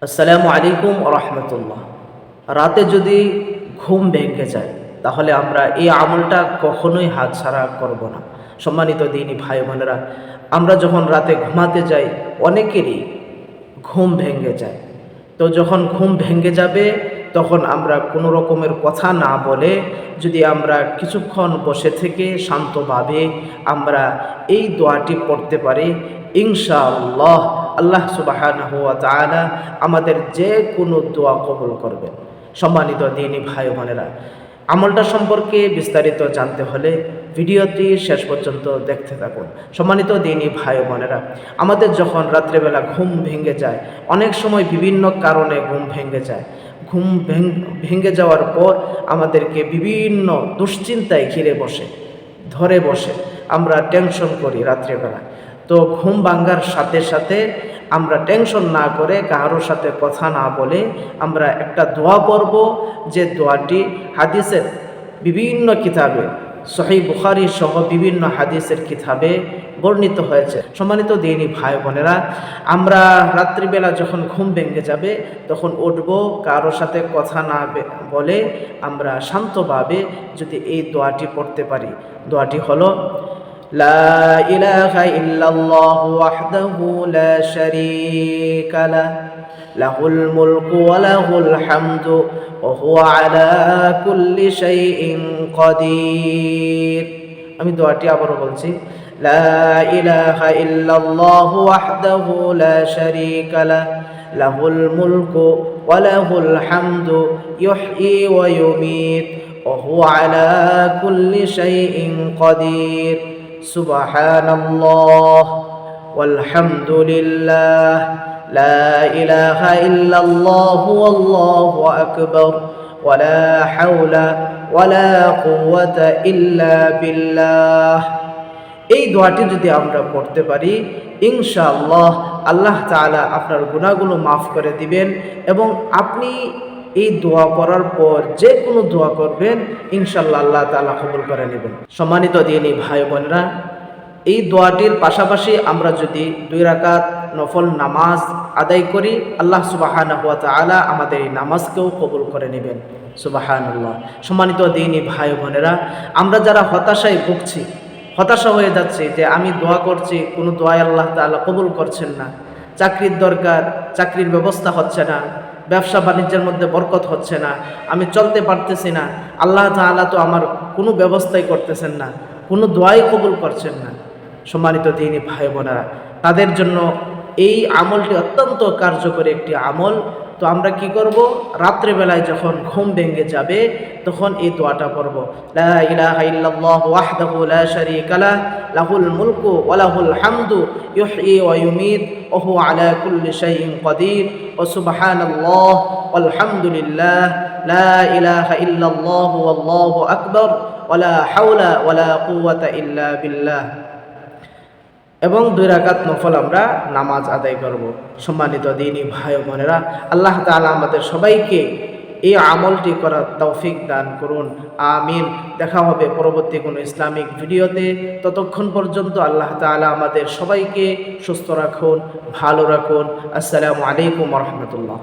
আসসালামু আলাইকুম রহমতুল্লাহ। রাতে যদি ঘুম ভেঙে যায় তাহলে আমরা এই আমলটা কখনোই হাতছাড়া করব না। সম্মানিত দিনী ভাই বোনেরা, আমরা যখন রাতে ঘুমাতে যাই অনেকেরই ঘুম ভেঙে যায়। তো যখন ঘুম ভেঙে যাবে তখন আমরা কোনো রকমের কথা না বলে যদি আমরা কিছুক্ষণ বসে থেকে শান্তভাবে আমরা এই দোয়াটি পড়তে পারি, ইনশাআল্লাহ আল্লাহ সুবহানাহু ওয়া তাআলা আমাদের যে কোনো দোয়া কবুল করবেন। সম্মানিত দিনী ভাই বোনেরা, আমলটা সম্পর্কে বিস্তারিত জানতে হলে ভিডিওটি শেষ পর্যন্ত দেখতে থাকুন। সম্মানিত দিনী ভাই বোনেরা, আমাদের যখন রাত্রেবেলা ঘুম ভেঙে যায়, অনেক সময় বিভিন্ন কারণে ঘুম ভেঙে যায়। ঘুম ভেঙে যাওয়ার পর আমাদেরকে বিভিন্ন দুশ্চিন্তায় ঘিরে ধরে বসে আমরা টেনশন করি রাত্রেবেলা। তো ঘুম ভাঙ্গার সাথে সাথে আমরা টেনশন না করে কারোর সাথে কথা না বলে আমরা একটা দোয়া পড়ব, যে দোয়াটি হাদিসের বিভিন্ন কিতাবে, সহিহ বুখারী সহ বিভিন্ন হাদিসের কিতাবে বর্ণিত হয়েছে। সম্মানিত দিনী ভাই বোনেরা, আমরা রাত্রিবেলা যখন ঘুম ভেঙে যাবে তখন উঠব, কারোর সাথে কথা না বলে আমরা শান্তভাবে যদি এই দোয়াটি পড়তে পারি। দোয়াটি হলো, লা ইলাহা ইল্লাল্লাহু ওয়াহদাহু লা শারীকা লাহ, লাহুল মুলকু ওয়া লাহুল হামদু ওয়া হুয়া আলা কুল্লি শাইইন কাদির। আমি দোয়াটি আবারও বলছি, লা ইলাহা ইল্লাল্লাহু ওয়াহদাহু লা শারীকা লাহ, লাহুল মুলকু ওয়া লাহুল হামদু ইউহয়ী ওয়া ইউমীত ওয়া হুয়া আলা কুল্লি শাইইন কাদির। সুবহানাল্লাহ ওয়াল হামদুলিল্লাহ, লা ইলাহা ইল্লাল্লাহু আল্লাহু আকবার, ওয়া লা হাওলা ওয়া লা কুওয়াতা ইল্লা বিল্লাহ। এই দোয়াটি যদি আমরা পড়তে পারি, ইনশাআল্লাহ আল্লাহ তাআলা আপনার গুনাহগুলো মাফ করে দিবেন এবং আপনি এই দোয়া পড়ার পর যে কোনো দোয়া করবেন, ইনশাআল্লাহ আল্লাহ তাআলা কবুল করে নেবেন। সম্মানিত দিনী ভাই বোনেরা, এই দোয়াটির পাশাপাশি আমরা যদি 2 রাকাত নফল নামাজ আদায় করি, আল্লাহ সুবহানাহু ওয়া তাআলা আমাদের এই নামাজকেও কবুল করে নেবেন। সুবহানাল্লাহ। সম্মানিত দিনী ভাই বোনেরা, আমরা যারা হতাশায় ভুগছি, হতাশা হয়ে যাচ্ছে যে আমি দোয়া করছি, কোনো দোয়াই আল্লাহ তাআলা কবুল করছেন না, চাকরির দরকার, চাকরির ব্যবস্থা হচ্ছে না, ব্যবসা বাণিজ্যের মধ্যে বরকত হচ্ছে না, আমি চলতে পারতেছি না, আল্লাহ তাআলা তো আমার কোনো ব্যবস্থাই করতেছেন না, কোনো দোয়াই কবুল করছেন না। সম্মানিত দিনী ভাই বোনেরা, তাদের জন্য এই আমলটি অত্যন্ত কার্যকরী একটি আমল। তো আমরা কি করব, রাত্রেবেলায় যখন ঘুম ভেঙে যাবে তখন এই দোয়াটা পড়ব, লা ইলাহা ইল্লাল্লাহু ওয়াহদাহু লা শারীকা লাহ, লাহুল মুলকু ওয়া লাহুল হামদু ইউহয়ী ওয়া ইউমীত ওয়া হুয়া আলা কুল্লি শাইইন কাদির, ওয়া সুবহানাল্লাহ ওয়াল হামদুলিল্লাহ, লা ইলাহা ইল্লাল্লাহু ওয়াল্লাহু আকবার, ওয়া লা হাওলা ওয়া লা কুওয়াতা ইল্লা বিল্লাহ। এবং 2 রাকাত নফল আমরা নামাজ আদায় করব। সম্মানিত দিনী ভাই বোনেরা, আল্লাহ তাআলা আমাদের সবাইকে এই আমলটি করার তৌফিক দান করুন, আমিন। দেখা হবে পরবর্তী কোনো ইসলামিক ভিডিওতে। ততক্ষণ পর্যন্ত আল্লাহ তাআলা আমাদের সবাইকে সুস্থ রাখুন, ভালো রাখুন। আসসালামু আলাইকুম ওয়া রাহমাতুল্লাহ।